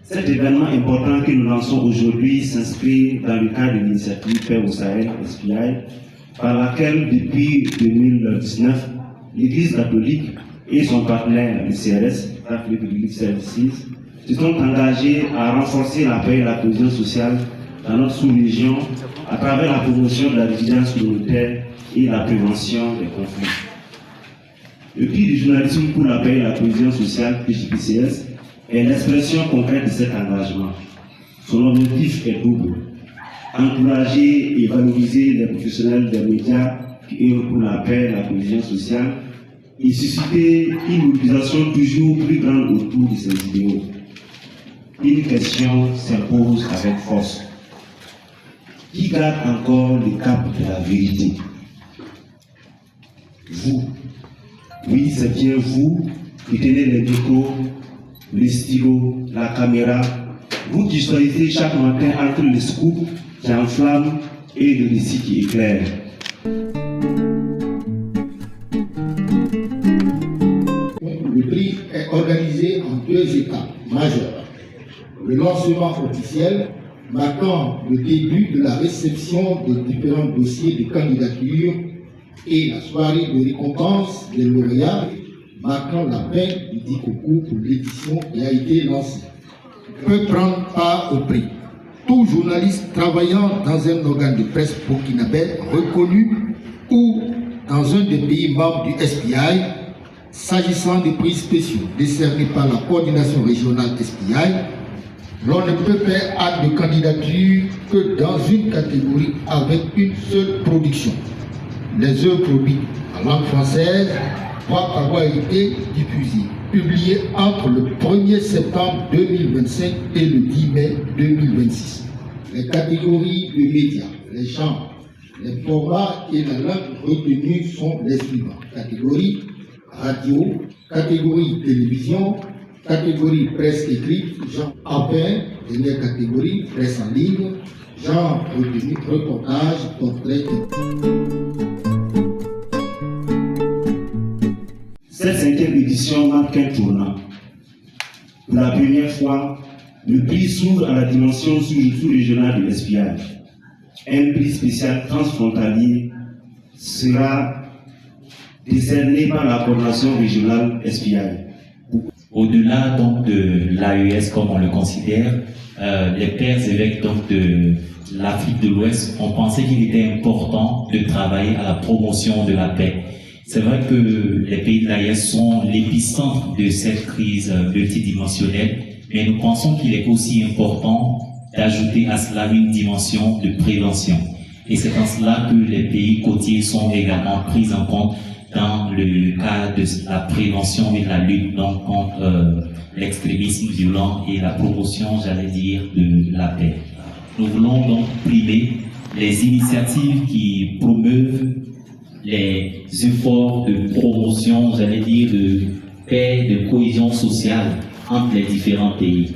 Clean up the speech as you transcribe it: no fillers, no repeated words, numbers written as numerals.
Cet événement important que nous lançons aujourd'hui s'inscrit dans le cadre de l'initiative Paix au Sahel, SPI, par laquelle, depuis 2019, l'Église catholique et son partenaire, le CRS, Catholic Relief Services, se sont engagés à renforcer la paix et la cohésion sociale dans notre sous-région à travers la promotion de la résilience communautaire et la prévention des conflits. Le prix du journalisme pour la paix et la cohésion sociale, PJPCS, est l'expression concrète de cet engagement. Son objectif est double: encourager et valoriser les professionnels des médias qui œuvrent pour la paix et la cohésion sociale et susciter une mobilisation toujours plus grande autour de ces idéaux. Une question s'impose avec force: qui garde encore le cap de la vérité? Vous, oui, c'est bien vous qui tenez les micros, les stylos, la caméra, vous qui choisissez chaque matin entre le scoop qui enflamme et le récit qui éclaire. Le prix est organisé en deux étapes majeures. Le lancement officiel, marquant le début de la réception des différents dossiers de candidature, et la soirée de récompense des lauréats, marquant la fin du dit concours pour l'édition qui a été lancée. Peut prendre part au prix tout journaliste travaillant dans un organe de presse burkinabé reconnu ou dans un des pays membres du SPI, s'agissant des prix spéciaux décernés par la coordination régionale SPI. L'on ne peut faire acte de candidature que dans une catégorie avec une seule production. Les œuvres produites en langue française doivent avoir été diffusées, publiées entre le 1er septembre 2025 et le 10 mai 2026. Les catégories de médias, les genres, les formats et la langue retenue sont les suivants: catégorie radio, catégorie télévision, catégorie presse écrite, genre enfin, dernière catégorie presse en ligne, genre retenu reportage, portrait. Cette 5e édition marque un tournant. Pour la première fois, le prix s'ouvre à la dimension sous-régionale de l'SPI. Un prix spécial transfrontalier sera décerné par la coordination régionale SPI. Au-delà donc de l'AES comme on le considère, les pères évêques donc de l'Afrique de l'Ouest ont pensé qu'il était important de travailler à la promotion de la paix. C'est vrai que les pays de l'AES sont l'épicentre de cette crise multidimensionnelle, mais nous pensons qu'il est aussi important d'ajouter à cela une dimension de prévention. Et c'est en cela que les pays côtiers sont également pris en compte dans le cadre de la prévention et de la lutte donc, contre l'extrémisme violent et la promotion, j'allais dire, de la paix. Nous voulons donc primer les initiatives qui promeuvent les efforts de promotion, j'allais dire, de paix, de cohésion sociale entre les différents pays.